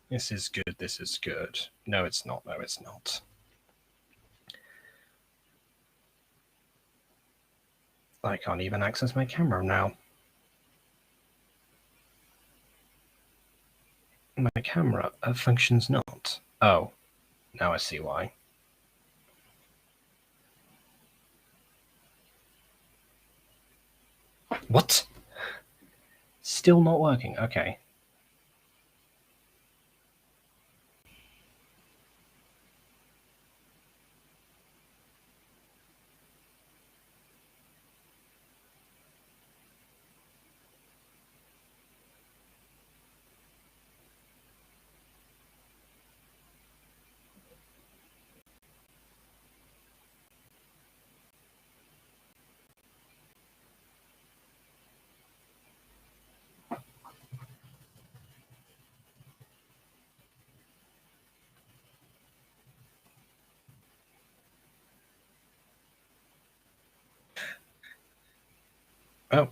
This is good, this is good. No, it's not, no, it's not. I can't even access my camera now. My camera functions not. Oh, now I see why. What? Still not working, okay. Oh.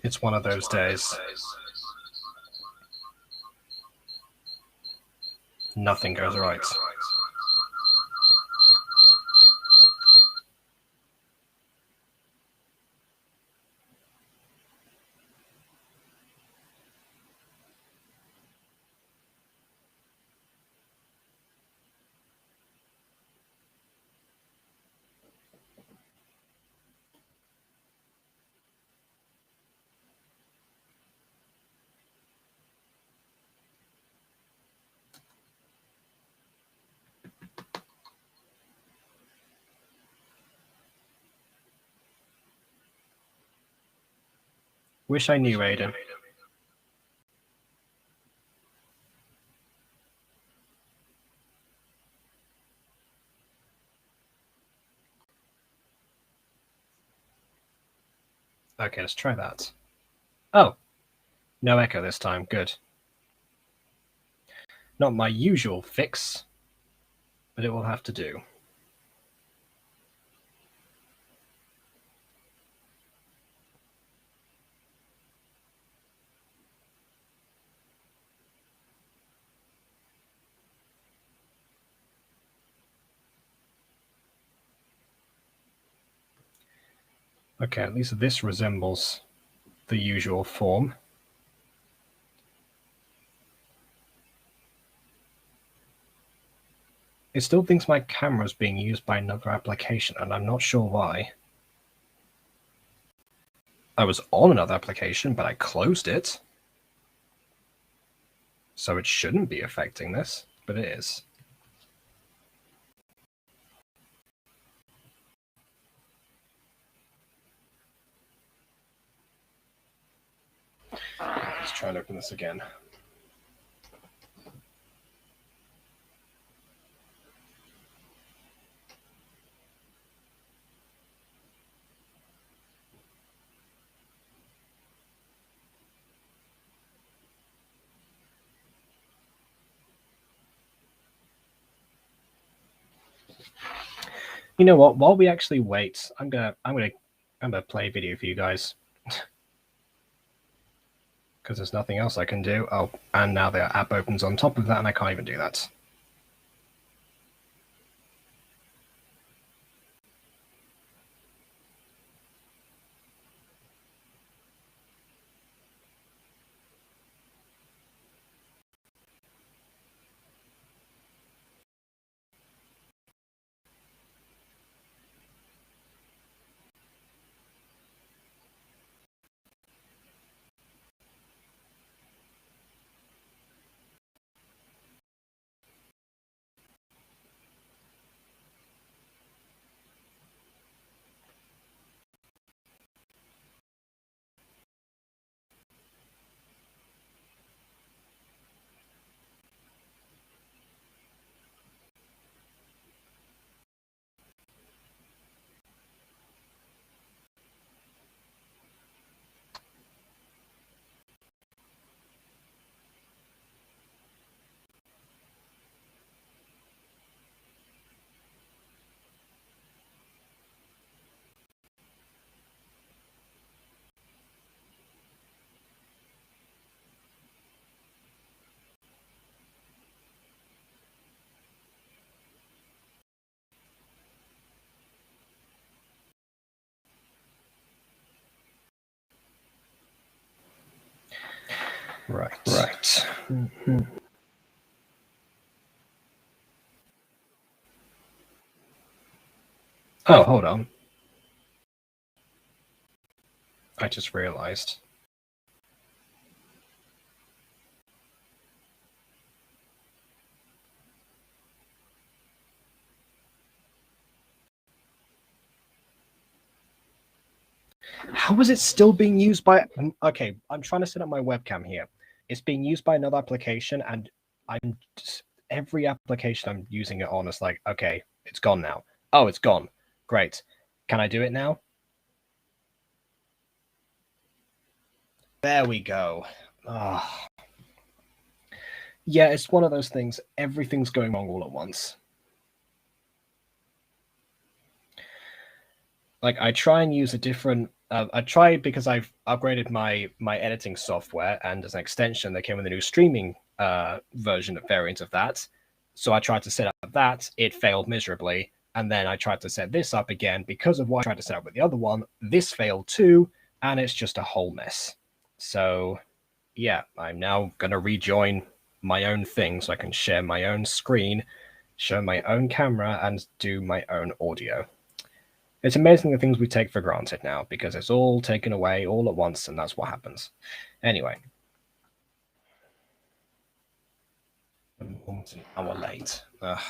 It's one of those days. Nothing goes right. Wish I knew, Aiden. Okay, let's try that. Oh, no echo this time. Good. Not my usual fix, but it will have to do. Okay, at least this resembles the usual form. It still thinks my camera is being used by another application, and I'm not sure why. I was on another application, but I closed it. So it shouldn't be affecting this, but it is. Let's try and open this again. You know what? While we actually wait, I'm gonna play a video for you guys. Because there's nothing else I can do. Oh, and now the app opens on top of that, and I can't even do that. Right. Mm-hmm. Oh, hold on. I just realized. How is it still being used by... Okay, I'm trying to set up my webcam here. It's being used by another application, and I'm just... every application I'm using it on is like, okay, it's gone now. Oh, it's gone. Great. Can I do it now? There we go. Oh. Yeah, it's one of those things. Everything's going wrong all at once. Like, I try and use a different... I try because I've upgraded my editing software, and as an extension, they came with a new streaming version of variant of that. So I tried to set up that. It failed miserably. And then I tried to set this up again because of what I tried to set up with the other one. This failed too, and it's just a whole mess. So, yeah, I'm now going to rejoin my own thing so I can share my own screen, show my own camera, and do my own audio. It's amazing the things we take for granted now because it's all taken away all at once, and that's what happens. Anyway. Almost an hour late. Ugh.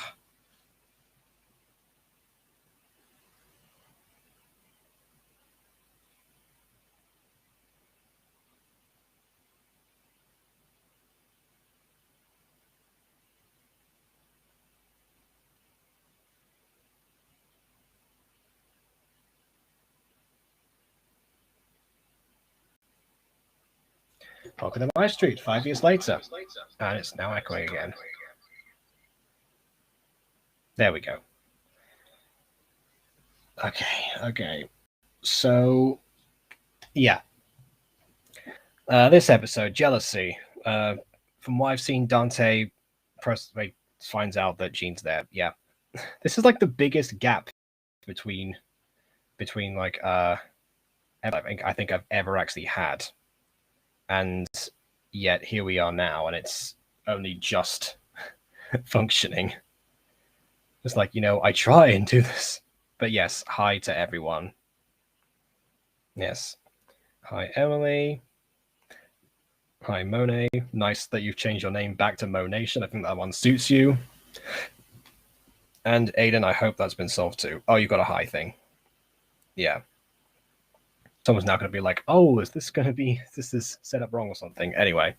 Welcome to MyStreet, 5 years later. And it's now echoing again. There we go. Okay. So, yeah. This episode, Jealousy. From what I've seen, Dante finds out that Jean's there. Yeah. This is like the biggest gap between like I think I've ever actually had. And yet here we are now, and it's only just functioning. It's like, I try and do this. But yes, hi to everyone. Yes. Hi, Emily. Hi, Monet. Nice that you've changed your name back to Monation. I think that one suits you. And Aiden, I hope that's been solved too. Oh, you got a hi thing. Yeah. Someone's now going to be like, oh, is this set up wrong or something? Anyway.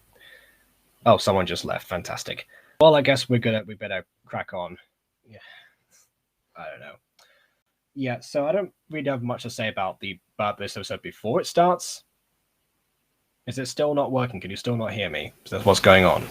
Oh, someone just left. Fantastic. Well, I guess we better crack on. Yeah. I don't know. Yeah, so I don't really have much to say about this episode before it starts. Is it still not working? Can you still not hear me? That's what's going on.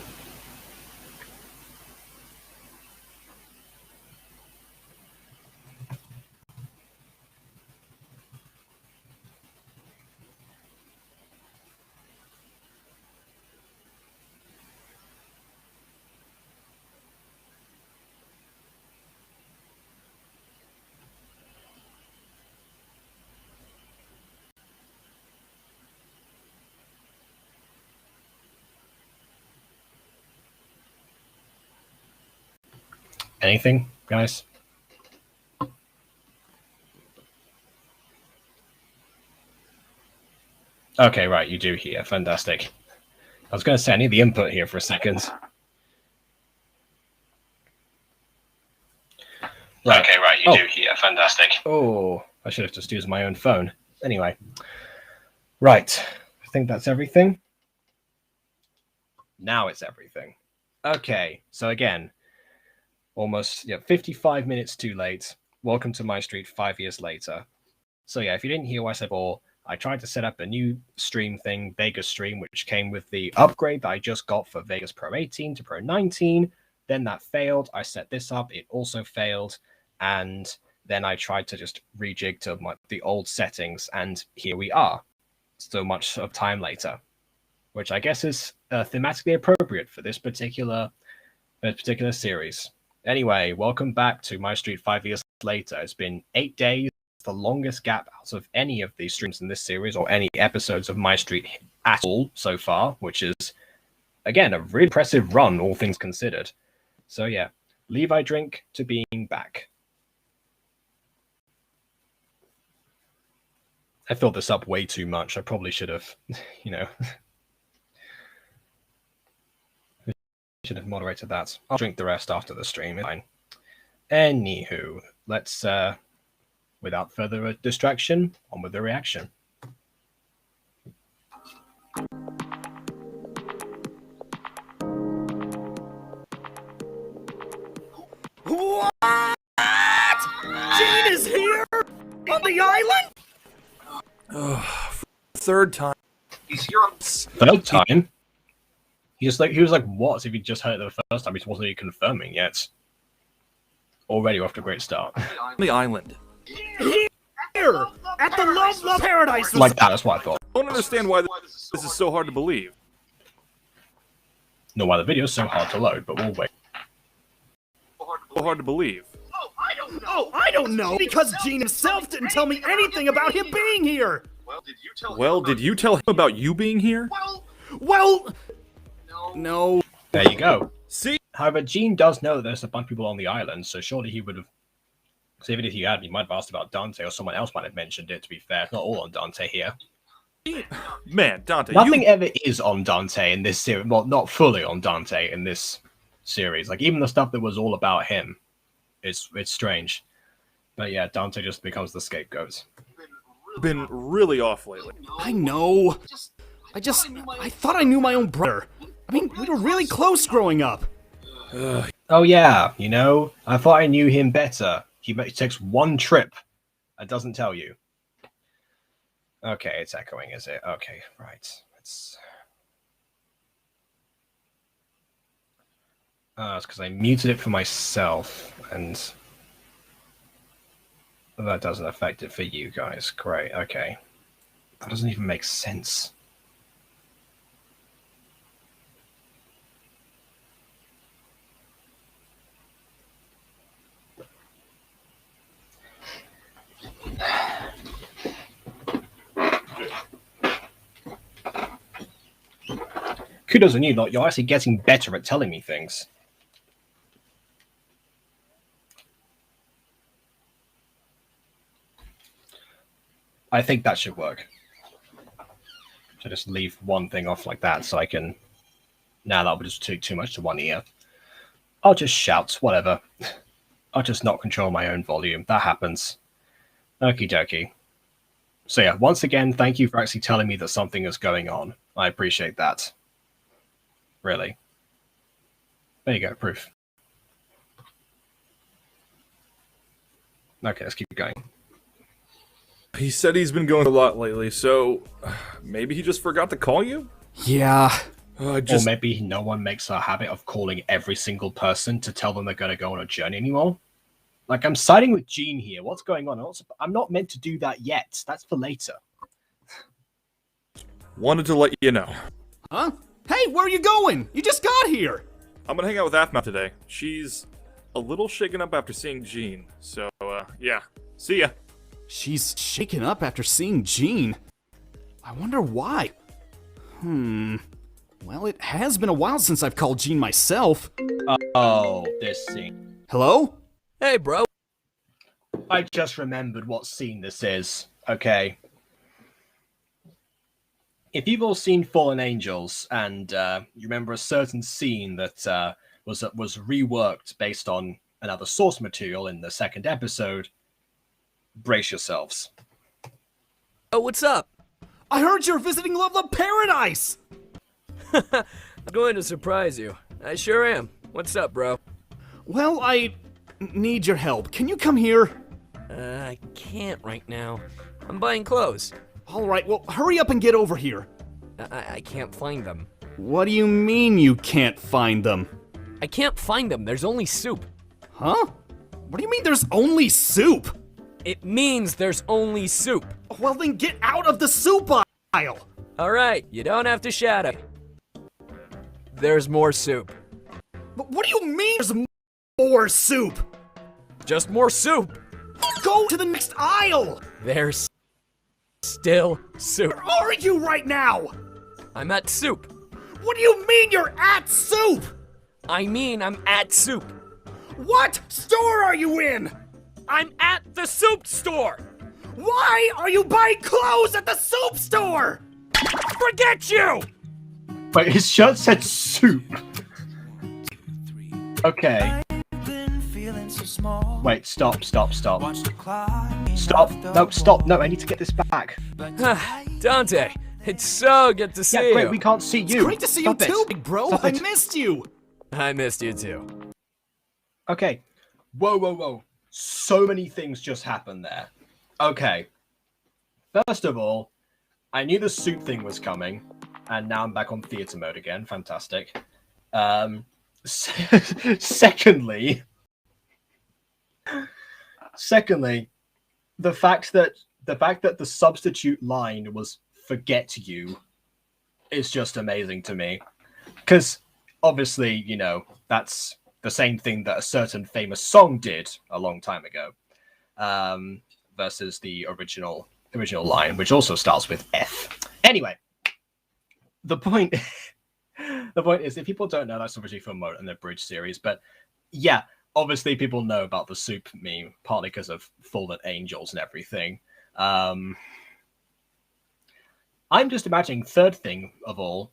Anything, guys? Okay, right, you do hear. Fantastic. I was going to say, I need the input here for a second. Right. Okay, right, you do hear. Fantastic. Oh, I should have just used my own phone. Anyway. Right. I think that's everything. Now it's everything. Okay, so again, almost 55 minutes too late. Welcome to MyStreet 5 years later. So yeah, if you didn't hear what I said before, I tried to set up a new stream thing, Vegas Stream, which came with the upgrade that I just got for Vegas Pro 18 to Pro 19. Then that failed. I set this up. It also failed. And then I tried to just rejig to the old settings. And here we are. So much of time later, which I guess is thematically appropriate for this particular series. Anyway, welcome back to MyStreet 5 years later. It's been 8 days, the longest gap out of any of these streams in this series or any episodes of MyStreet at all so far, which is again, a really impressive run, all things considered. So yeah, Levi drink to being back. I filled this up way too much. I probably should have, should have moderated that. I'll drink the rest after the stream. Fine. Anywho, let's, without further distraction, on with the reaction. What? Gene is here? On the island? Third time. He's here on Third time? He was like, what? If he just heard it the first time, he wasn't even confirming yet. Already off to a great start. The island. Here! At the Love Paradise! Like that, that's what I thought. I don't understand why this is so hard to believe. Nor why the video's so hard to load, but we'll wait. So hard to believe. Oh, I don't know! Because Gene himself didn't tell me anything about him being here! Well, did you tell him about you being here? Well... No. There you go. See? However, Gene does know that there's a bunch of people on the island, so surely he would have... Because even if he had, he might have asked about Dante, or someone else might have mentioned it, to be fair. It's not all on Dante here. Man, Dante, Nothing ever is on Dante in this series. Well, not fully on Dante in this series. Like, even the stuff that was all about him, it's strange. But yeah, Dante just becomes the scapegoat. Been really off lately. I know. I thought I knew my own brother. I mean, we were really close growing up. Oh yeah, I thought I knew him better. He takes one trip and doesn't tell you. Okay, it's echoing, is it? Okay, right. It's because I muted it for myself, and that doesn't affect it for you guys. Great, okay. That doesn't even make sense. Kudos on you, lot. You're actually getting better at telling me things. I think that should work. So just leave one thing off like that so I can... Now that would just take too much to one ear. I'll just shout, whatever. I'll just not control my own volume. That happens. Okie dokie. So yeah, once again, thank you for actually telling me that something is going on. I appreciate that. Really. There you go, proof. Okay, let's keep going. He said he's been going a lot lately, so maybe he just forgot to call you? Yeah. Or maybe no one makes a habit of calling every single person to tell them they're going to go on a journey anymore. Like, I'm siding with Gene here. What's going on? I'm not meant to do that yet. That's for later. Wanted to let you know. Huh? Hey, where are you going? You just got here. I'm gonna hang out with Aphma today. She's a little shaken up after seeing Gene. So, yeah. See ya. She's shaken up after seeing Gene. I wonder why. Well, it has been a while since I've called Gene myself. Oh, this scene. Hello? Hey, bro. I just remembered what scene this is. Okay. If you've all seen Fallen Angels, and you remember a certain scene that was reworked based on another source material in the second episode, brace yourselves. Oh, what's up? I heard you're visiting Love Paradise! I'm going to surprise you. I sure am. What's up, bro? Well, I need your help. Can you come here? I can't right now. I'm buying clothes. Alright, well, hurry up and get over here. I can't find them. What do you mean you can't find them? I can't find them. There's only soup. Huh? What do you mean there's only soup? It means there's only soup. Well, then get out of the soup aisle! Alright, you don't have to shout it. There's more soup. But what do you mean there's more soup? Just more soup. Go to the next aisle! There's still soup. Where are you right now? I'm at soup. What do you mean you're at Soup? I mean, I'm at Soup. What store are you in? I'm at the Soup store. Why are you buying clothes at the Soup store? Forget you! Wait, his shirt said soup. Okay. Wait, stop. Stop. No, stop. No, I need to get this back. Dante, it's so good to see Yeah, great, you. we can't see you. Great to see Stop you too, it. big bro. Stop I it. missed you. I missed you too. Okay. Whoa. So many things just happened there. Okay. First of all, I knew the soup thing was coming, and now I'm back on theater mode again. Fantastic. Secondly, the fact that the substitute line was "forget you" is just amazing to me, because obviously, you know, that's the same thing that a certain famous song did a long time ago, versus the original line, which also starts with F. Anyway, the point is, if people don't know, that's obviously from Moat and the Bridge series, but yeah, obviously people know about the soup meme, partly because of Fallen Angels and everything. I'm just imagining, third thing of all,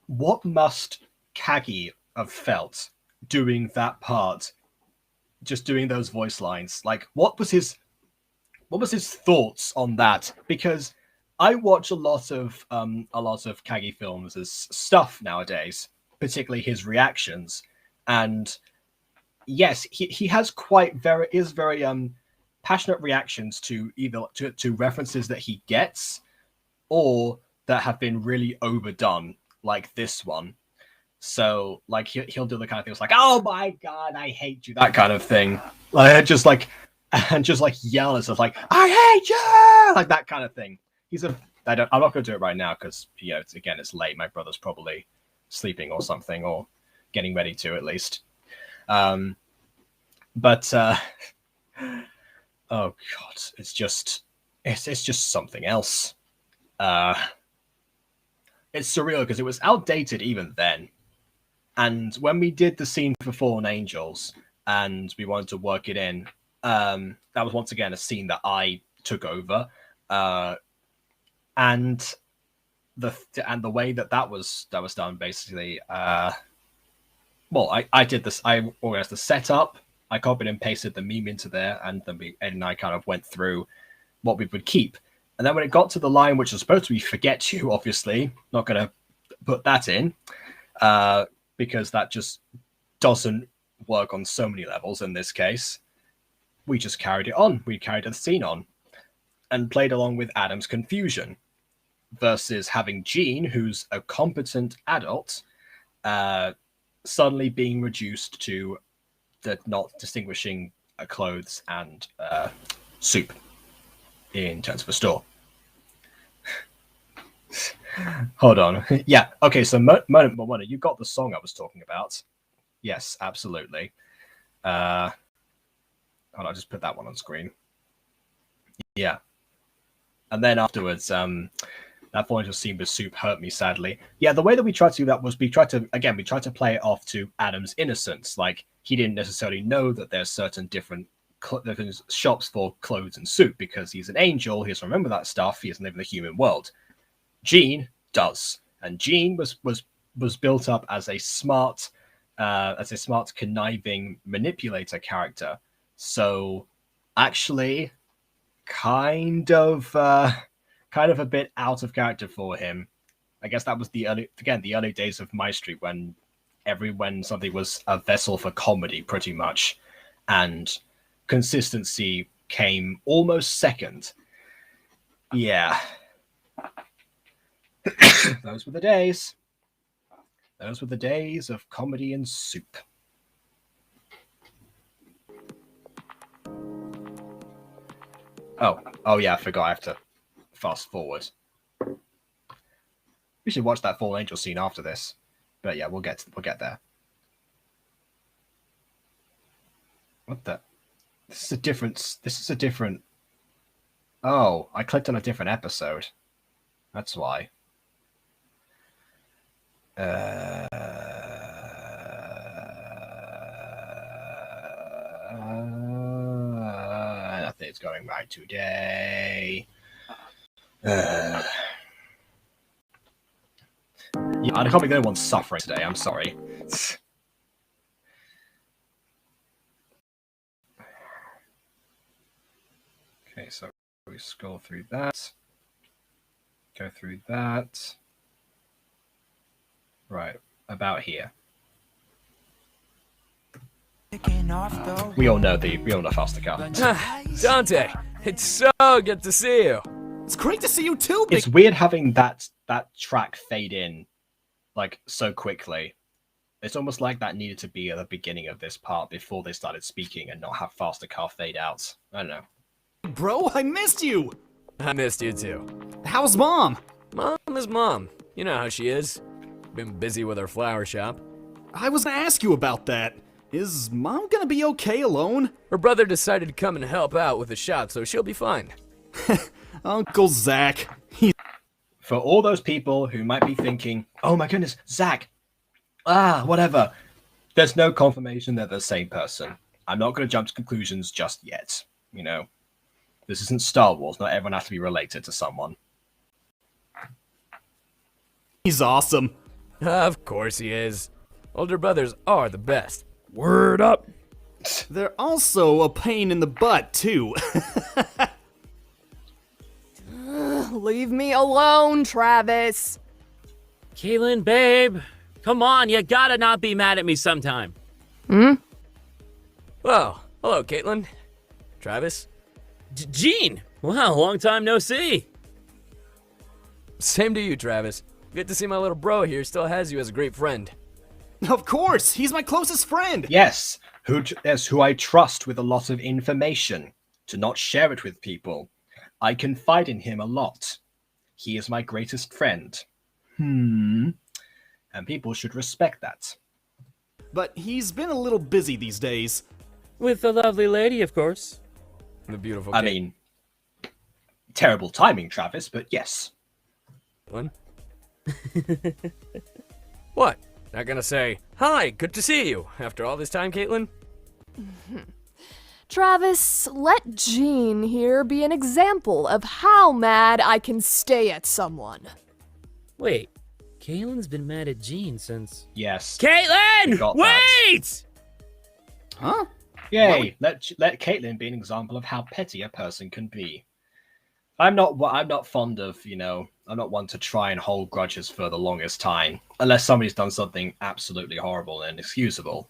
what must Kagi have felt doing that part, just doing those voice lines? Like, what was his thoughts on that? Because I watch a lot of Kagi films as stuff nowadays, particularly his reactions, and yes, he has very passionate reactions to either to references that he gets or that have been really overdone, like this one. So like he'll do the kind of things like, "Oh my god, I hate you," that kind of thing, just like yell and stuff like, "I hate you," like that kind of thing. I'm not going to do it right now because, you know, it's late. My brother's probably sleeping or something, or getting ready to, at least. Oh god, it's just something else. It's surreal because it was outdated even then. And when we did the scene for Fallen Angels and we wanted to work it in, that was once again a scene that I took over. And the way that was done, basically, I did this. I organized the setup. I copied and pasted the meme into there, and then Ed and I kind of went through what we would keep. And then when it got to the line, which was supposed to be "forget you," obviously not going to put that in, because that just doesn't work on so many levels. In this case, we just carried it on. We carried the scene on, and played along with Adam's confusion, versus having Jean, who's a competent adult, suddenly being reduced to not distinguishing clothes and soup in terms of a store. Hold on. Yeah. Okay. So, Mona, you got the song I was talking about. Yes, absolutely. Hold on, I'll just put that one on screen. Yeah. And then afterwards, that final scene with soup hurt me sadly. Yeah, the way that we tried to do that was we tried to play it off to Adam's innocence. Like, he didn't necessarily know that there's certain different shops for clothes and soup because he's an angel. He doesn't remember that stuff. He doesn't live in the human world. Jean does, and Jean was built up as a smart, conniving manipulator character. So, actually, kind of a bit out of character for him. I guess that was the early days of MyStreet when something was a vessel for comedy, pretty much, and consistency came almost second. Yeah. Those were the days. Those were the days of comedy and soup. Oh yeah, I forgot. I have to fast forward. We should watch that Fallen Angel scene after this, but yeah, we'll get there. What the? This is a different. Oh, I clicked on a different episode. That's why. Nothing's going right today. Yeah, I can't be the only one suffering today. I'm sorry. Okay, so we scroll through that. Go through that. Right, about here. We all know faster car. Dante, it's so good to see you. It's great to see you too, Big. It's weird having that track fade in like so quickly. It's almost like that needed to be at the beginning of this part before they started speaking and not have faster car fade out. I don't know. Bro, I missed you. I missed you too. How's Mom? Mom is mom. You know how she is. Been busy with her flower shop. I was gonna ask you about that. Is Mom gonna be okay alone? Her brother decided to come and help out with a shot, so she'll be fine. Uncle Zach. For all those people who might be thinking, oh my goodness, Zach, whatever. There's no confirmation they're the same person. I'm not going to jump to conclusions just yet. You know, this isn't Star Wars. Not everyone has to be related to someone. He's awesome. Of course he is. Older brothers are the best. Word up. They're also a pain in the butt, too. Leave me alone, Travis. Kaylin, babe. Come on, you gotta not be mad at me sometime. Well, hello, Caitlin. Travis. Gene! Wow, long time no see. Same to you, Travis. Good to see my little bro here still has you as a great friend. Of course, he's my closest friend. Yes, who I trust with a lot of information, to not share it with people. I confide in him a lot. He is my greatest friend. And people should respect that. But he's been a little busy these days. With the lovely lady, of course. The beautiful I mean, terrible timing, Travis, but yes. Caitlin. What? Not gonna say, hi, good to see you, after all this time, Caitlin? Travis, let Jean here be an example of how mad I can stay at someone. Wait, Kaylin's been mad at Gene since... Yes. Caitlin! Got that. Wait! Huh? Yay! Let Caitlin be an example of how petty a person can be. I'm not fond of, I'm not one to try and hold grudges for the longest time, unless somebody's done something absolutely horrible and inexcusable.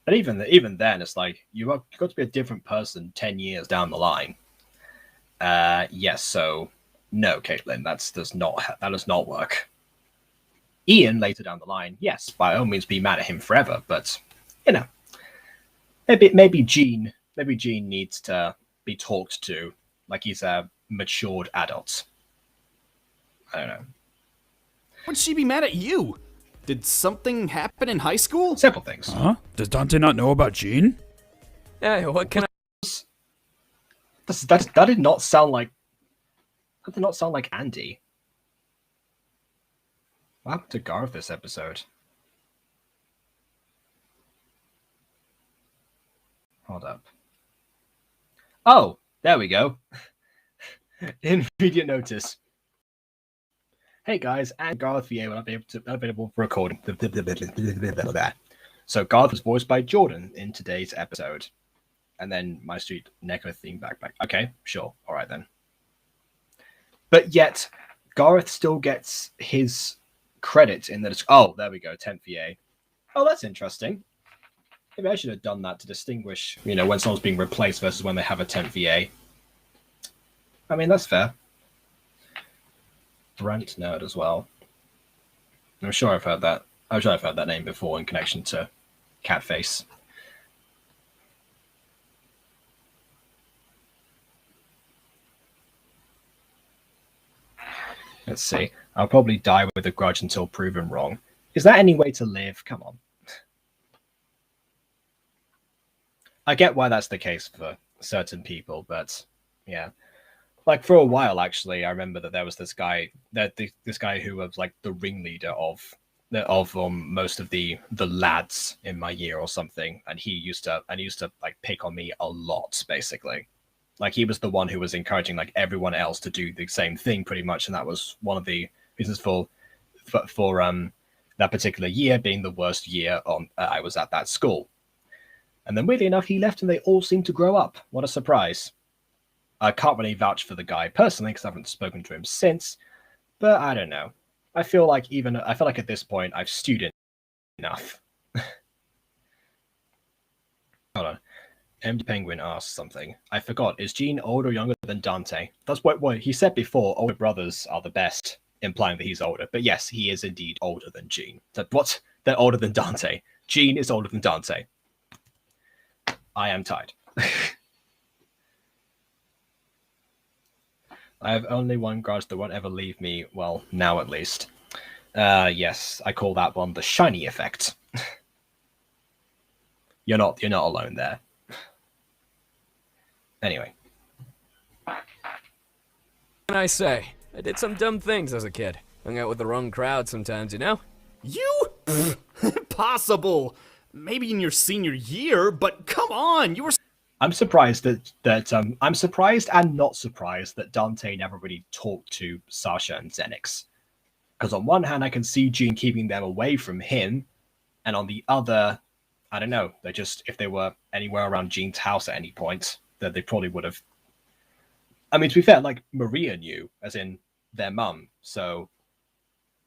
But even then, it's like you've got to be a different person 10 years down the line. Yes, so no, Caitlin, that does not work. Ian later down the line, yes, by all means, be mad at him forever, but maybe Gene needs to be talked to like he's a matured adult. I don't know. Would she be mad at you? Did something happen in high school? Several things. Huh? Does Dante not know about Gene? Hey, what can I... That did not sound like Andy. What happened to Garth this episode? Hold up. Oh, there we go. Immediate notice. Hey guys, and Garth VA will be available for recording. So Garth was voiced by Jordan in today's episode. And then MyStreet Neko theme back. Okay, sure. All right then. But yet, Garth still gets his credit in that. Oh, there we go, 10th VA. Oh, that's interesting. Maybe I should have done that to distinguish, when someone's being replaced versus when they have a 10th VA. I mean, that's fair. Brent Nerd as well. I'm sure I've heard that. I'm sure I've heard that name before in connection to Catface. Let's see. I'll probably die with a grudge until proven wrong. Is that any way to live? Come on. I get why that's the case for certain people, but yeah. Like for a while, actually, I remember that there was this guy who was like the ringleader of of most of the lads in my year or something, and he used to like pick on me a lot, basically. Like he was the one who was encouraging like everyone else to do the same thing pretty much, and that was one of the reasons for that particular year being the worst year I was at that school. And then weirdly enough, he left and they all seemed to grow up. What a surprise. I can't really vouch for the guy personally because I haven't spoken to him since, but I don't know. I feel like at this point I've stewed enough. Hold on. MD Penguin asked something. I forgot. Is Jean older or younger than Dante? That's what he said before. Older brothers are the best, implying that he's older. But yes, he is indeed older than Jean. What? They're older than Dante. Jean is older than Dante. I am tied. I have only one grudge that won't ever leave me. Well, now at least. Yes, I call that one the shiny effect. You're not alone there. Anyway. What can I say? I did some dumb things as a kid. Hung out with the wrong crowd sometimes, you know? You? Impossible. Maybe in your senior year, but come on, you were. I'm surprised that I'm surprised and not surprised that Dante never really talked to Sasha and Xenix. Because on one hand, I can see Jean keeping them away from him, and on the other, I don't know. They just, if they were anywhere around Jean's house at any point, that they probably would have. I mean, to be fair, like Maria knew, as in their mum. So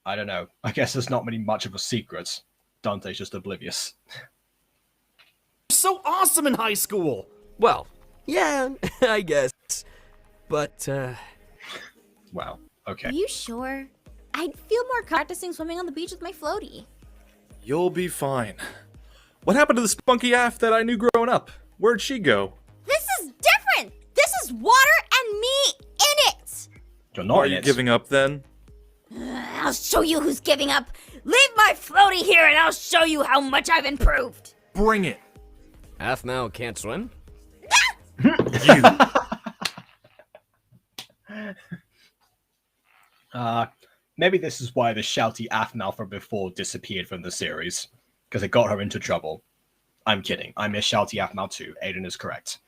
I don't know. I guess there's not really much of a secret. Dante's just oblivious. So awesome in high school. Well, yeah, I guess. But, Wow. Okay. Are you sure? I'd feel more practicing swimming on the beach with my floaty. You'll be fine. What happened to the spunky Af that I knew growing up? Where'd she go? This is different! This is water and me in it! You're not Are in you it. giving up then? I'll show you who's giving up. Leave my floaty here and I'll show you how much I've improved. Bring it. Athmau can't swim? You. Maybe this is why the shouty Athmau from before disappeared from the series. Because it got her into trouble. I'm kidding. I miss shouty Athmau too. Aiden is correct.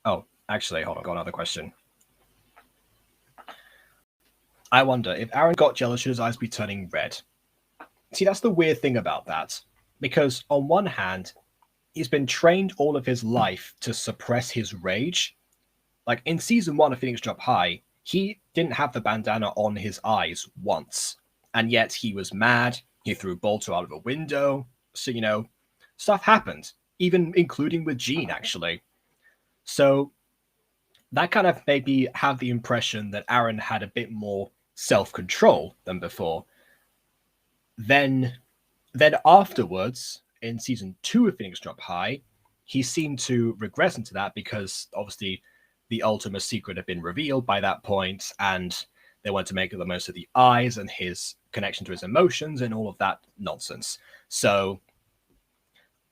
Oh, actually, hold on. Got another question. I wonder, if Aaron got jealous, should his eyes be turning red? See, that's the weird thing about that. Because on one hand, he's been trained all of his life to suppress his rage. Like in season 1 of Phoenix Drop High, he didn't have the bandana on his eyes once. And yet he was mad. He threw Bolter out of a window. So, stuff happened. Even including with Jean, actually. So that kind of made me have the impression that Aaron had a bit more self-control than before. Then afterwards, in season 2 of Phoenix Drop High, he seemed to regress into that because obviously the Ultima secret had been revealed by that point, and they wanted to make the most of the eyes and his connection to his emotions and all of that nonsense. So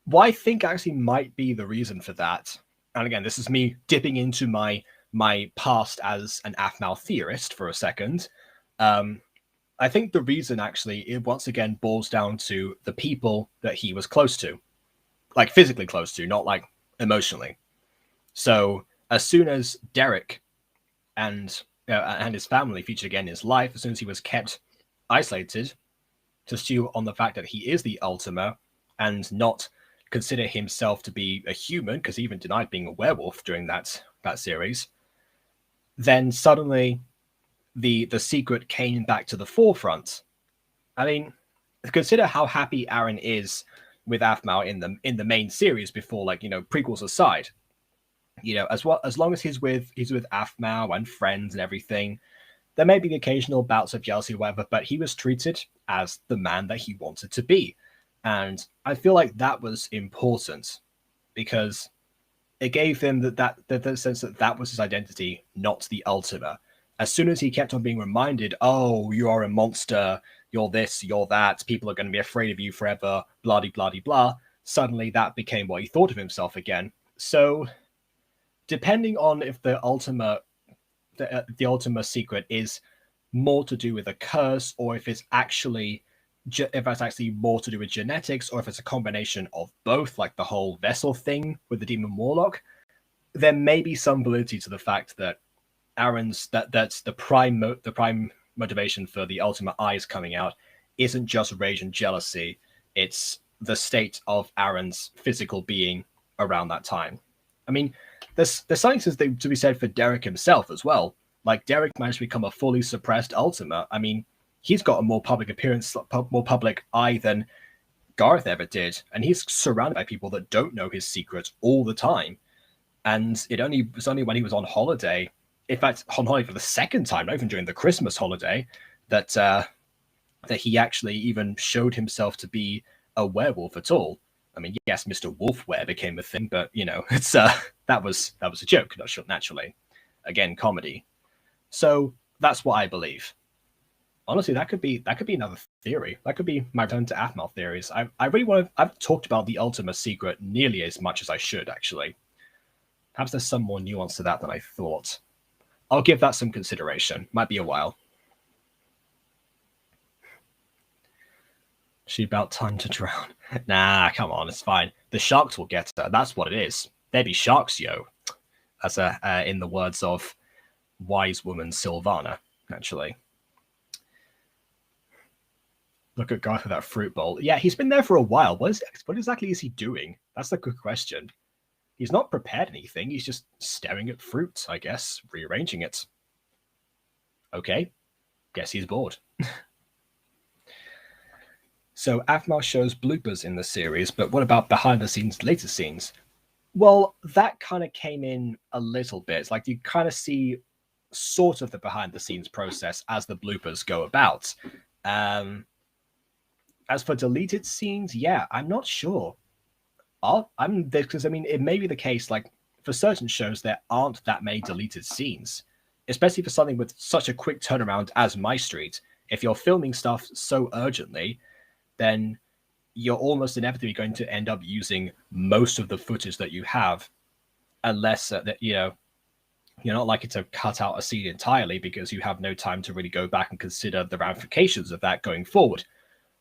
what I think actually might be the reason for that, and again, this is me dipping into my past as an Athmau theorist for a second. I think the reason actually, it once again boils down to the people that he was close to. Like physically close to, not like emotionally. So as soon as Derek and his family featured again in his life, as soon as he was kept isolated to stew on the fact that he is the Ultima and not consider himself to be a human, because he even denied being a werewolf during that series, then suddenly the secret came back to the forefront. I mean, consider how happy Aaron is with Athmau in the main series before, like, prequels aside. As long as he's with Athmau and friends and everything, there may be the occasional bouts of jealousy or whatever, but he was treated as the man that he wanted to be. And I feel like that was important because it gave him that sense that was his identity, not the Ultima. As soon as he kept on being reminded, oh, you are a monster, you're this, you're that, people are going to be afraid of you forever, blah, blah, blah, blah, suddenly that became what he thought of himself again. So, depending on if the Ultima secret is more to do with a curse, or if it's actually more to do with genetics, or if it's a combination of both, like the whole vessel thing with the demon warlock, there may be some validity to the fact that that's the prime motivation for the ultimate eyes coming out isn't just rage and jealousy. It's the state of Aaron's physical being around that time. I mean, there's something to be said for Derek himself as well. Like, Derek managed to become a fully suppressed Ultima. I mean, he's got a more public appearance, more public eye than Garth ever did, and he's surrounded by people that don't know his secrets all the time. And it was only when he was on holiday, in fact, on holiday for the second time, not even during the Christmas holiday, that he actually even showed himself to be a werewolf at all. I mean, yes, Mr. Wolfware became a thing, but it's that was a joke, naturally. Again, comedy. So that's what I believe. Honestly, that could be another theory. That could be my return to Aphmau theories. I've talked about the Ultima secret nearly as much as I should, actually. Perhaps there's some more nuance to that than I thought. I'll give that some consideration. Might be a while. She about time to drown. Nah, come on, it's fine. The sharks will get her. That's what it is. They be sharks, yo. That's in the words of wise woman Sylvana, actually. Look at Garth with that fruit bowl. Yeah, he's been there for a while. What exactly is he doing? That's the good question. He's not prepared anything. He's just staring at fruit, I guess, rearranging it. Okay, guess he's bored. So Aphmau shows bloopers in the series, but what about behind the scenes, later scenes? Well, that kind of came in a little bit. Like, you kind of see sort of the behind the scenes process as the bloopers go about. As for deleted scenes, yeah, I'm not sure. Because I mean, it may be the case, like, for certain shows, there aren't that many deleted scenes, especially for something with such a quick turnaround as MyStreet. If you're filming stuff so urgently, then you're almost inevitably going to end up using most of the footage that you have, unless you're not likely to cut out a scene entirely because you have no time to really go back and consider the ramifications of that going forward,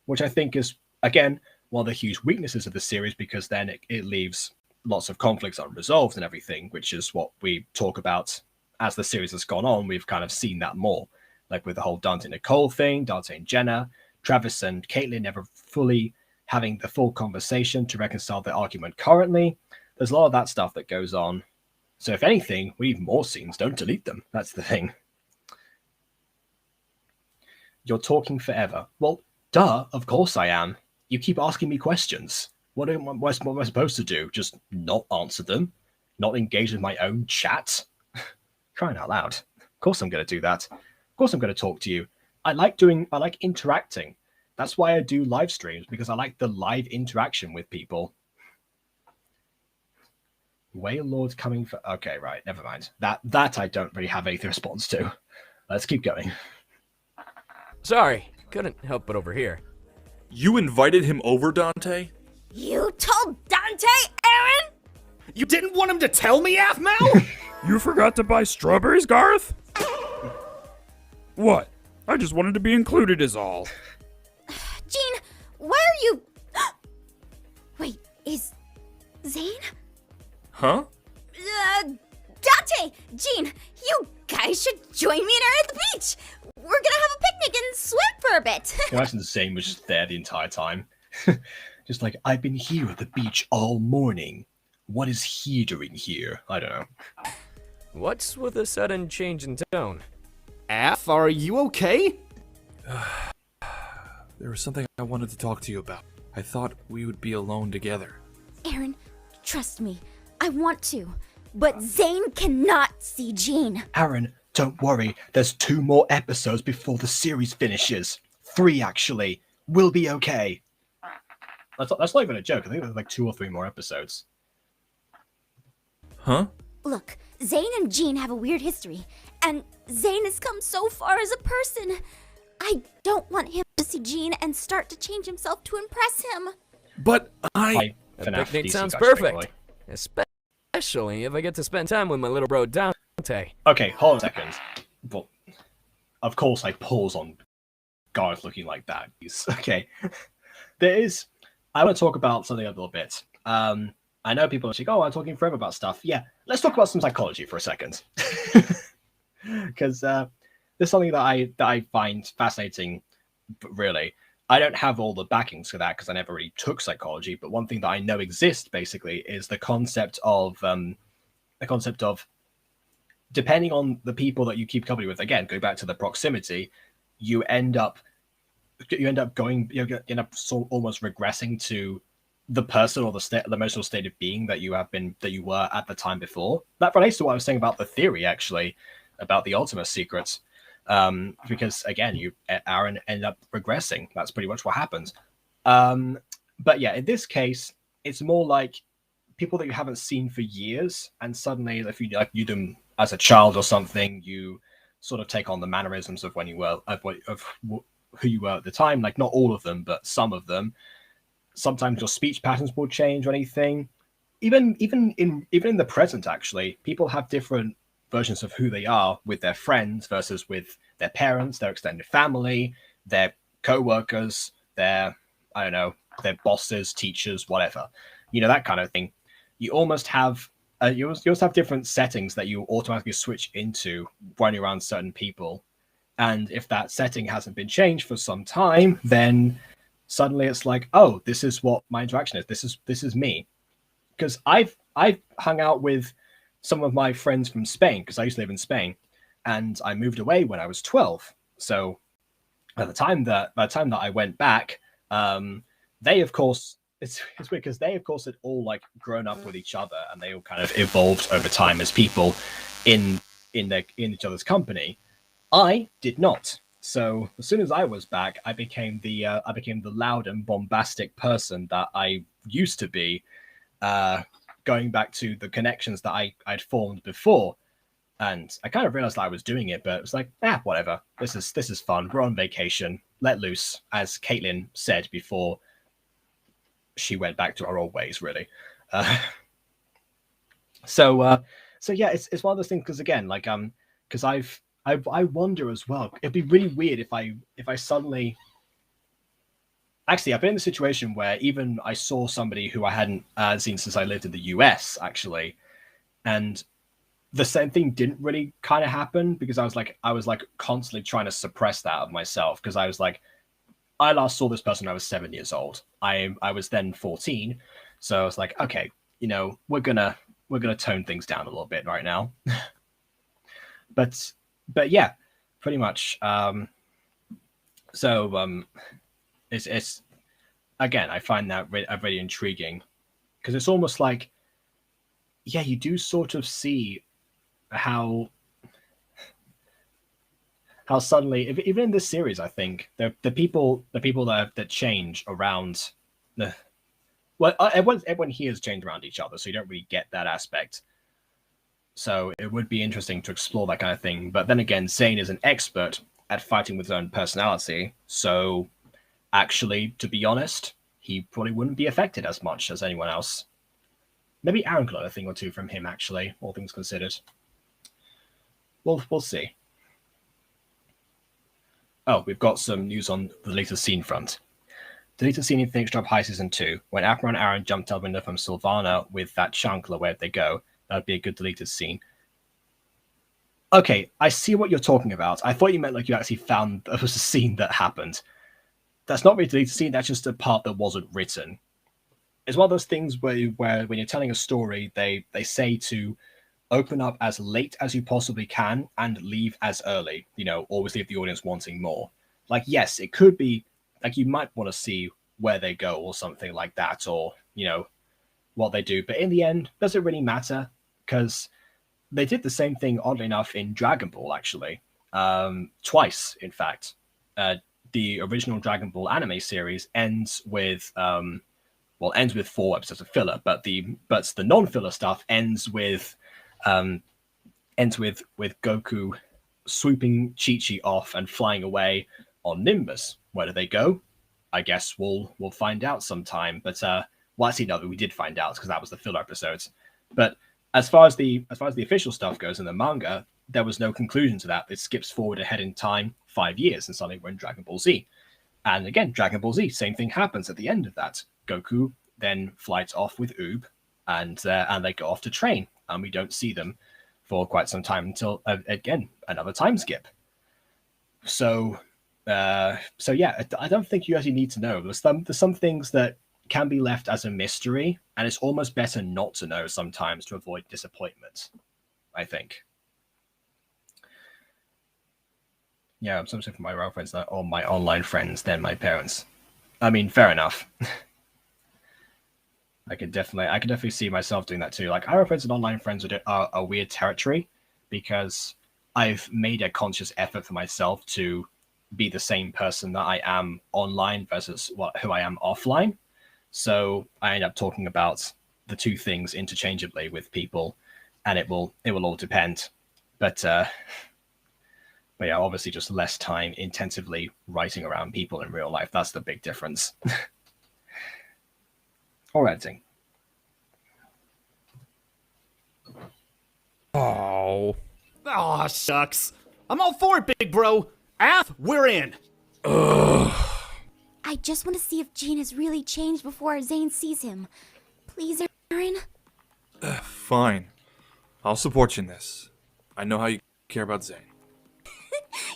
which I think is, again, one of the huge weaknesses of the series, because then it leaves lots of conflicts unresolved and everything, which is what we talk about as the series has gone on. We've kind of seen that more, like with the whole Dante Nicole thing, Dante and Jenna, Travis and Caitlin never fully having the full conversation to reconcile their argument currently. There's a lot of that stuff that goes on. So if anything, we need more scenes. Don't delete them. That's the thing. You're talking forever. Well, duh, of course I am. You keep asking me questions. What am I supposed to do? Just not answer them? Not engage with my own chat? Crying out loud. Of course I'm going to do that. Of course I'm going to talk to you. I like interacting. That's why I do live streams, because I like the live interaction with people. Whale Lord coming for... Okay, right, never mind. That I don't really have any response to. Let's keep going. Sorry, couldn't help but overhear. You invited him over, Dante? You told Dante, Aaron? You didn't want him to tell me, Aphmau? You forgot to buy strawberries, Garth? What? I just wanted to be included is all. Jean, why are you... Wait, is Zane? Huh? Dante! Jean, you guys should join me and Aaron at the beach! We're gonna have a picnic and swim for a bit! Imagine Zane was just there the entire time. Just like, I've been here at the beach all morning. What is he doing here? I don't know. What's with a sudden change in tone? Aph, are you okay? There was something I wanted to talk to you about. I thought we would be alone together. Aaron, trust me. I want to. But Zane cannot see Jean. Aaron, don't worry. There's 2 more episodes before the series finishes. 3, actually. We'll be okay. That's not even a joke. I think there's like 2 or 3 more episodes. Huh? Look, Zane and Jean have a weird history. And Zane has come so far as a person. I don't want him to see Jean and start to change himself to impress him. But A picnic sounds perfect. Especially if I get to spend time with my little bro Dante. Okay, hold on a second. Well, of course I pause on Garth looking like that. Okay. There is. I want to talk about something a little bit. I know people are like, "Oh, I'm talking forever about stuff." Yeah, let's talk about some psychology for a second, because there's something that I find fascinating. But really, I don't have all the backings for that because I never really took psychology. But one thing that I know exists basically is the concept of depending on the people that you keep company with. Again, go back to the proximity, you end up going, you end up almost regressing to the person or the emotional state of being that you were at the time before. That relates to what I was saying about the theory, actually, about the ultimate secrets. Because again, Aaron ended up regressing. That's pretty much what happens. But yeah, in this case, it's more like people that you haven't seen for years, and suddenly, if you like, you them as a child or something, you sort of take on the mannerisms of when you were of who you were at the time. Like not all of them, but some of them. Sometimes your speech patterns will change or anything. Even in the present, actually, people have different versions of who they are with their friends versus with their parents, their extended family, their co-workers, their bosses, teachers, whatever. That kind of thing. You almost have you also have different settings that you automatically switch into when you're around certain people. And if that setting hasn't been changed for some time, then suddenly it's like, oh, this is what my interaction is. This is me. Because I've hung out with some of my friends from Spain, because I used to live in Spain, and I moved away when I was 12. So at the time that I went back, they of course it's weird because they of course had all like grown up with each other, and they all kind of evolved over time as people in each other's company. I did not. So as soon as I was back, I became the loud and bombastic person that I used to be, going back to the connections that I'd formed before. And I kind of realized that I was doing it, but it was like, whatever. This is fun. We're on vacation. Let loose, as Caitlin said before she went back to her old ways, really. So yeah, it's one of those things, because again, like because I wonder as well. It'd be really weird if I suddenly. Actually, I've been in a situation where even I saw somebody who I hadn't seen since I lived in the US, actually, and the same thing didn't really kind of happen, because I was like constantly trying to suppress that of myself, because I was like, I last saw this person when I was 7 years old. I was then 14, so I was like, okay, we're gonna tone things down a little bit right now. But yeah, pretty much. It's again, I find that very intriguing, because it's almost like, yeah, you do sort of see how suddenly, even in this series, I think the people that change around the, well, everyone here has changed around each other, so you don't really get that aspect. So it would be interesting to explore that kind of thing. But then again, Zane is an expert at fighting with his own personality. So actually, to be honest, he probably wouldn't be affected as much as anyone else. Maybe Aaron could learn a thing or two from him, actually, all things considered. We'll see. Oh, we've got some news on the latest scene front. Deleted scene in Phoenix Drop High Season 2. When Apra and Aaron jumped out window from Sylvana with that chancellor, where'd they go? That'd be a good deleted scene. Okay, I see what you're talking about. I thought you meant like you actually found there was a scene that happened. That's not really a deleted scene, that's just a part that wasn't written. It's one of those things where when you're telling a story, they say to open up as late as you possibly can and leave as early. Always leave the audience wanting more. Like, yes, it could be like you might want to see where they go or something like that, or what they do. But in the end, does it really matter? Because they did the same thing, oddly enough, in Dragon Ball, actually. Twice, in fact. The original Dragon Ball anime series ends with 4 episodes of filler, but the non-filler stuff ends with Goku swooping Chi-Chi off and flying away on Nimbus. Where do they go? I guess we'll find out sometime. But actually, no, we did find out because that was the filler episodes. But as far as the official stuff goes in the manga, there was no conclusion to that. It skips forward ahead in time 5 years, and suddenly we're in Dragon Ball Z. And again, Dragon Ball Z, same thing happens at the end of that. Goku then flights off with Oob, and they go off to train, and we don't see them for quite some time until again another time skip. So yeah, I don't think you actually need to know. There's some things that can be left as a mystery, and it's almost better not to know sometimes to avoid disappointment, I think. Yeah, I'm something for my real friends or my online friends than my parents. I mean, fair enough. I can definitely see myself doing that too. Like, IRL friends and online friends are a weird territory because I've made a conscious effort for myself to be the same person that I am online versus who I am offline. So I end up talking about the two things interchangeably with people, and it will all depend. But yeah, obviously just less time intensively writing around people in real life. That's the big difference. Or editing. Oh, shucks. I'm all for it, big bro. Af, we're in. I just want to see if Jean has really changed before Zane sees him. Please, Aaron. Fine. I'll support you in this. I know how you care about Zane.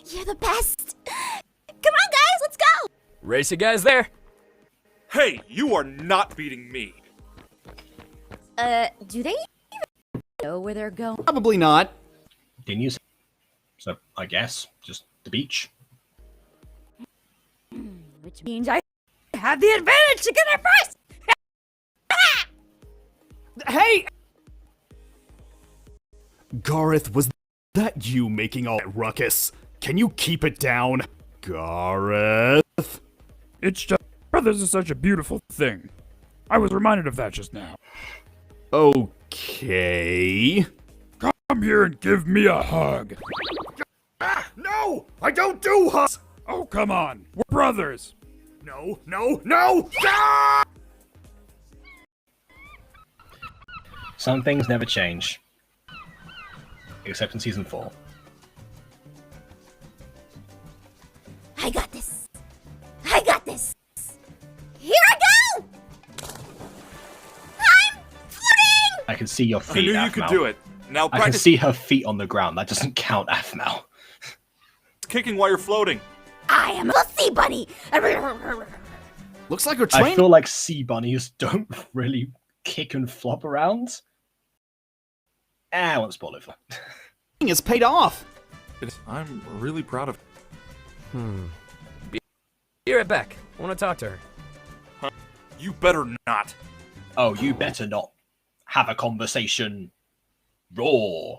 You're the best. Come on, guys, let's go. Race you guys there? Hey, you are not beating me. Do they even know where they're going? Probably not. Didn't you? So I guess just the beach. Which means I have the advantage to get there first. Hey! Gareth, was that you making all that ruckus? Can you keep it down? Gareth? It's just brothers are such a beautiful thing. I was reminded of that just now. Okay. Come here and give me a hug. No! I don't do hugs! Oh, come on. We're brothers. No! Ah! Some things never change. Except in season 4. I got this. Here I go! I'm floating! I can see your I feet. knew you could do it. Now I can practice see her feet on the ground. That doesn't count, Aphmau. kicking while you're floating. I am a sea bunny. Looks like her I train. feel like sea bunnies don't really kick and flop around. I won't spoil it for. Has paid off. I'm really proud of. Be right back. I want to talk to her. You better not. Oh, you better not have a conversation. Raw.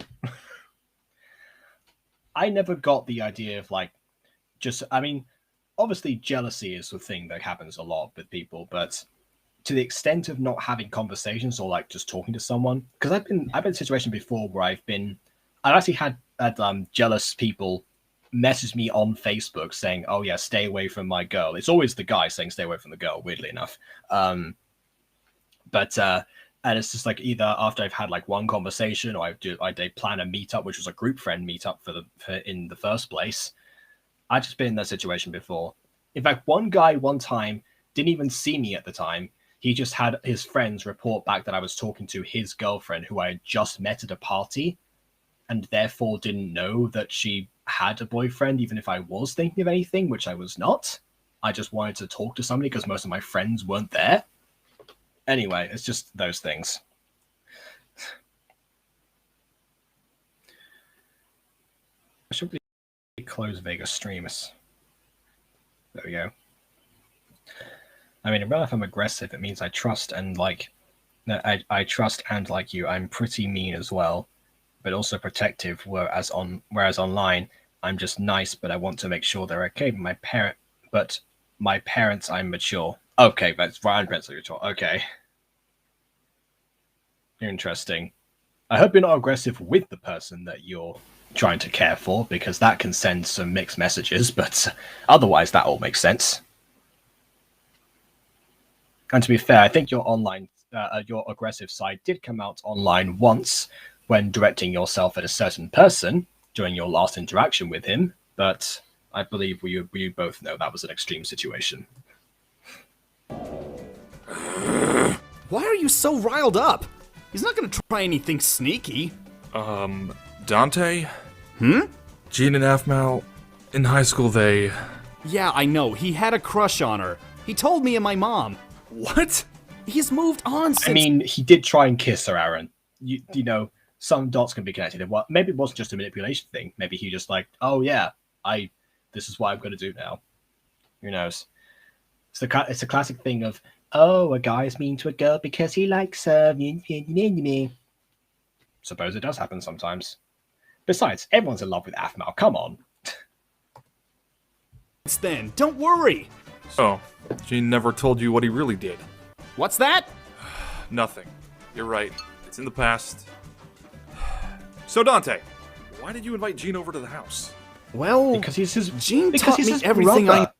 I never got the idea of I mean, obviously jealousy is a thing that happens a lot with people, but to the extent of not having conversations or just talking to someone, because I've been in a situation before where I've actually had jealous people message me on Facebook saying, "Oh yeah, stay away from my girl." It's always the guy saying stay away from the girl, weirdly enough. And it's just either after I've had one conversation or I plan a meetup, which was a group friend meetup in the first place. I've just been in that situation before. In fact, one guy one time didn't even see me at the time. He just had his friends report back that I was talking to his girlfriend who I had just met at a party and therefore didn't know that she had a boyfriend, even if I was thinking of anything, which I was not. I just wanted to talk to somebody because most of my friends weren't there. Anyway, it's just those things. I should really close Vegas streams. There we go. I mean, in real life, I'm aggressive. It means I trust and I trust and like you. I'm pretty mean as well, but also protective. Whereas online, I'm just nice, but I want to make sure they're okay. But my parents, I'm mature. Okay, that's Ryan Brent's mature. Okay. Interesting. I hope you're not aggressive with the person that you're trying to care for, because that can send some mixed messages, but otherwise that all makes sense. And to be fair, I think your aggressive side did come out online once when directing yourself at a certain person, during your last interaction with him, but I believe we both know that was an extreme situation. Why are you so riled up? He's not gonna try anything sneaky. Dante? Jean and Aphmau, in high school, they... Yeah, I know. He had a crush on her. He told me and my mom. What? He's moved on since... I mean, he did try and kiss her, Aaron. You know, some dots can be connected. Well, maybe it wasn't just a manipulation thing. Maybe he just like, oh yeah, this is what I'm going to do now. Who knows? It's a classic thing of, oh, a guy's mean to a girl because he likes her. Suppose it does happen sometimes. Besides, everyone's in love with Aphmau. Come on. Then, don't worry. Oh, Jean never told you what he really did. What's that? Nothing. You're right. It's in the past. So, Dante, why did you invite Jean over to the house? Well, Because he's his Jean because taught he's me his everything brother.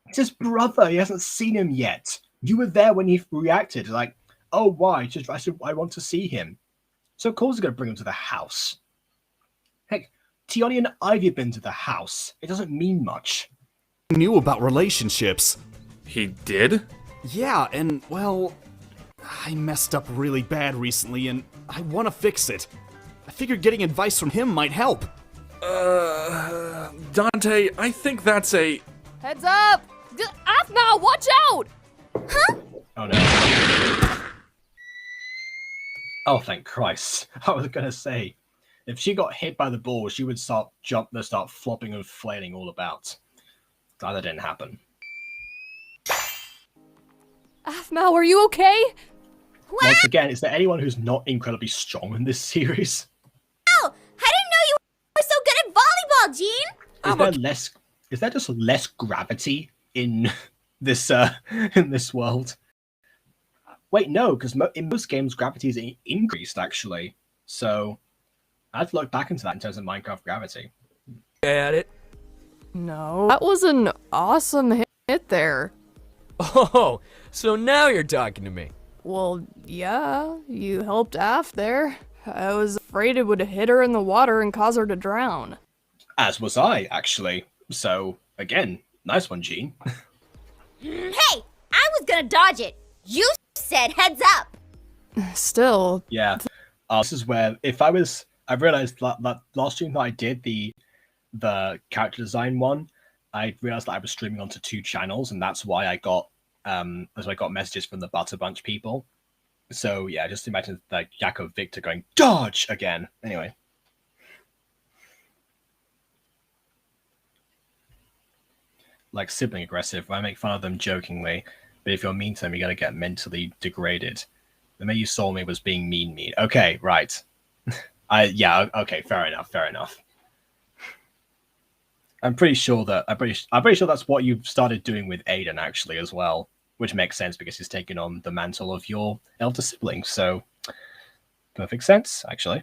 It's his brother. He hasn't seen him yet. You were there when he reacted. Like, oh, why? I want to see him. So of course he's going to bring him to the house. Heck, Tiani and Ivy have been to the house. It doesn't mean much. knew about relationships. He did? Yeah, and, well, I messed up really bad recently, and I want to fix it. I figured getting advice from him might help. Dante, I think that's a... Heads up! Aphmau, watch out! Oh no. Oh, thank Christ. I was going to say, if she got hit by the ball, she would start flopping and flailing all about. That didn't happen. Aphmau, are you okay? Once again, is there anyone who's not incredibly strong in this series? Oh, I didn't know you were so good at volleyball, Jean! Is there just less gravity in this world? Wait, no, because in most games gravity is increased actually. So I have to look back into that in terms of Minecraft gravity. At it. No. That was an awesome hit there. Oh, so now you're talking to me. Well, yeah, you helped Aph there. I was afraid it would hit her in the water and cause her to drown. As was I, actually. So, again, nice one, Jean. Hey, I was gonna dodge it. You said heads up. Still, Yeah. This is where, I realized that last stream that I did, the character design one, I realized that I was streaming onto 2 channels, and that's why I got messages from the Butter Bunch people. So yeah, just imagine like Yakov Victor going dodge again. Anyway. Like sibling aggressive, I make fun of them jokingly, but if you're mean to them, you gotta get mentally degraded. The way you saw me was being mean. Okay, right. Okay, fair enough. I'm pretty sure that's what you've started doing with Aiden actually as well, which makes sense because he's taken on the mantle of your elder sibling. So, perfect sense actually.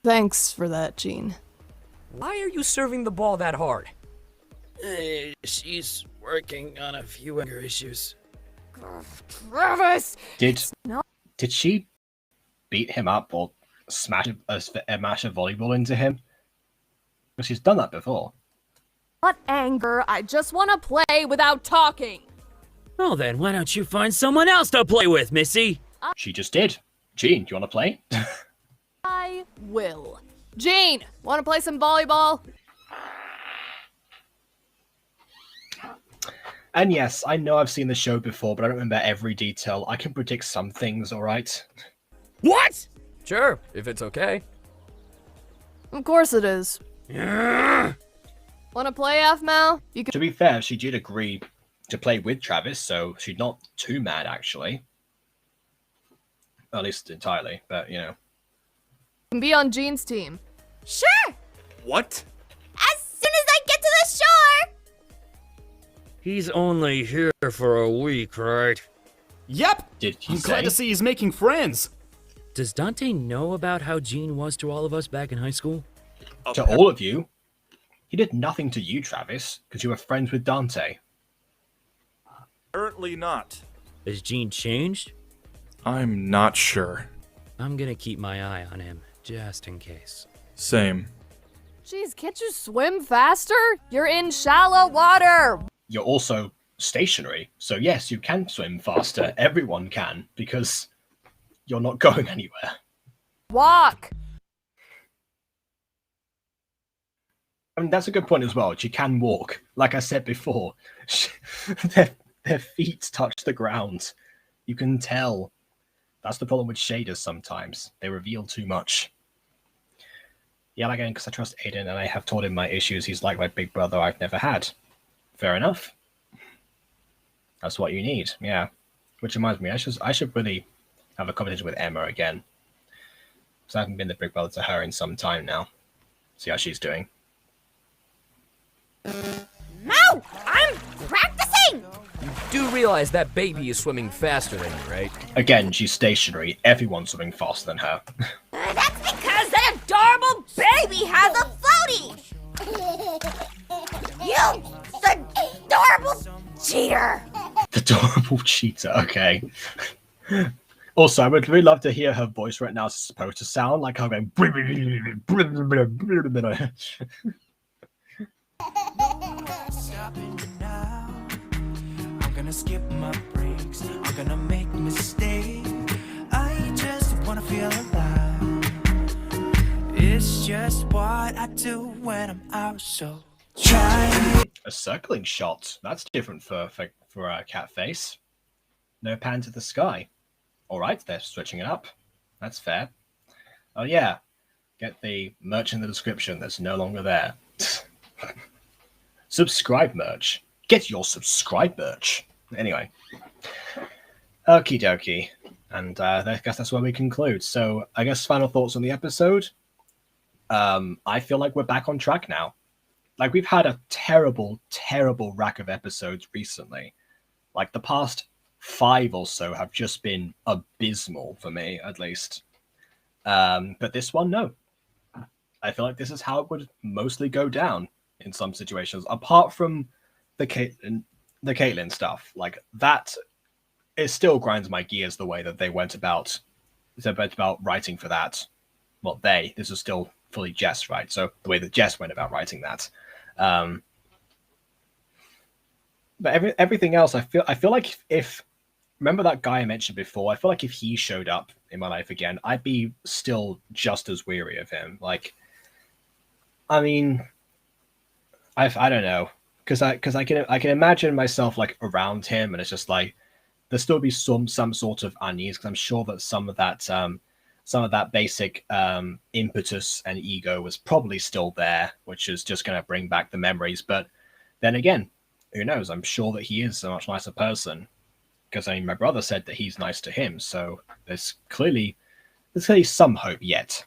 thanks for that, Jean. Why are you serving the ball that hard? She's working on a few anger issues. Travis! Did she beat him up or smash a volleyball into him? Because she's done that before. Not anger, I just want to play without talking. Well then, why don't you find someone else to play with, Missy? She just did. Jean, do you want to play? I will. Jean, want to play some volleyball? And yes, I know I've seen the show before, but I don't remember every detail. I can predict some things, alright? What? Sure, if it's okay. Of course it is. Want to play, Aphmau? You can. To be fair, she did agree to play with Travis, so she's not too mad, actually. At least entirely, but, you know. Be on Jean's team. Sure, What? as soon as I get to the shore. He's only here for a week, right? Yep! Did he I'm say? glad to see he's making friends. Does Dante know about how Jean was to all of us back in high school? To all of you? He did nothing to you, Travis, because you were friends with Dante. Apparently not. Has Jean changed? I'm not sure. I'm gonna keep my eye on him, just in case. Same. Jeez, can't you swim faster? You're in shallow water. You're also stationary, so yes, you can swim faster. Everyone can, because you're not going anywhere. Walk. I mean, that's a good point as well. She can walk. Like I said before, their feet touch the ground. You can tell. That's the problem with shaders sometimes. They reveal too much. Yeah, again, because I trust Aiden and I have told him my issues. He's like my big brother I've never had. Fair enough. That's what you need, yeah. Which reminds me, I should really have a conversation with Emma again. Because I haven't been the big brother to her in some time now. See how she's doing. No! I'm practicing! You do realize that baby is swimming faster than you, right? Again, she's stationary. Everyone's swimming faster than her. That's because that adorable baby has a floaty! You adorable cheater! Adorable cheater, okay. Also, I would really love to hear her voice right now. It's supposed to sound like her going. I'm gonna skip my breaks. I'm gonna make mistakes. I just wanna feel alive. It's just what I do when I'm out. So try. A circling shot. That's different for a cat face. No pan to the sky. All right, they're switching it up. That's fair. Oh yeah, get the merch in the description that's no longer there. Subscribe merch. Get your subscribe merch. Anyway. Okie dokie. And I guess that's where we conclude. So I guess final thoughts on the episode. I feel like we're back on track now. Like, we've had a terrible, terrible rack of episodes recently. Like, the past 5 or so have just been abysmal for me, at least. But this one, no. I feel like this is how it would mostly go down in some situations, apart from the Caitlyn stuff. Like, that, it still grinds my gears the way that they went about writing for that. Well, this is still fully Jess, right? So the way that Jess went about writing that. But everything else, I feel like if remember that guy I mentioned before, I feel like if he showed up in my life again, I'd be still just as weary of him. Like, I mean, I don't know, because I can imagine myself like around him, and it's just like there'll still be some sort of unease, because I'm sure that some of that basic impetus and ego was probably still there, which is just going to bring back the memories. But then again, who knows? I'm sure that he is a much nicer person, because I mean, my brother said that he's nice to him, so there's clearly some hope yet.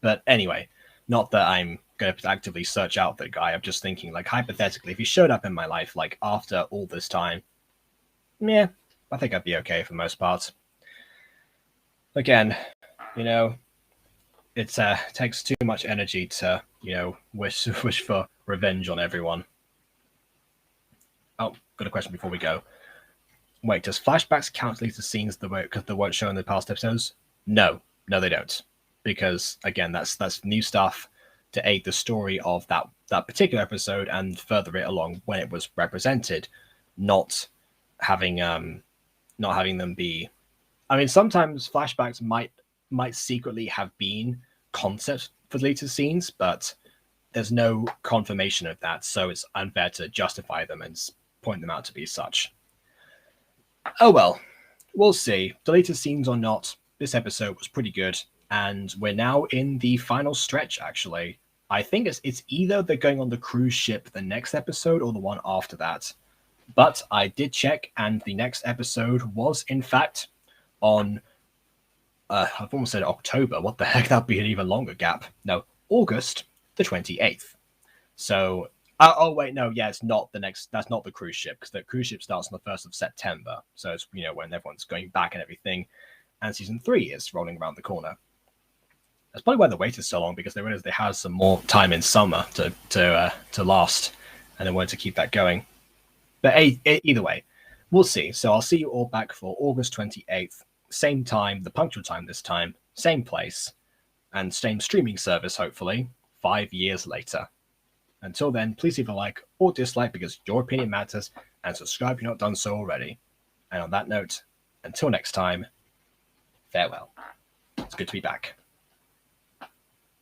But anyway, not that I'm going to actively search out the guy. I'm just thinking, like, hypothetically, if he showed up in my life, like, after all this time, yeah, I think I'd be okay for the most part. Again, you know, it takes too much energy to, you know, wish for revenge on everyone. Oh, got a question before we go. Wait, does flashbacks count deleted scenes because they weren't shown in the past episodes? No, they don't. Because again, that's new stuff to aid the story of that particular episode and further it along when it was represented, not having them be. I mean, sometimes flashbacks might secretly have been concept for deleted scenes, but there's no confirmation of that, so it's unfair to justify them and point them out to be such. Oh well, we'll see. Deleted scenes or not, this episode was pretty good, and we're now in the final stretch, actually. I think it's either they're going on the cruise ship the next episode or the one after that. But I did check, and the next episode was, in fact, on... I've almost said October. What the heck? That'd be an even longer gap. No, August the 28th. So... oh wait, no, yeah, it's not the next. That's not the cruise ship, because the cruise ship starts on the 1st of September. So it's, you know, when everyone's going back and everything, and season 3 is rolling around the corner. That's probably why the wait is so long, because they realized they had some more time in summer to last, and they wanted to keep that going. But either way, we'll see. So I'll see you all back for August 28th. same time, the punctual time this time, same place, and same streaming service, hopefully, 5 years later. Until then, please leave a like or dislike because your opinion matters, and subscribe if you've not done so already. And on that note, until next time, farewell. It's good to be back.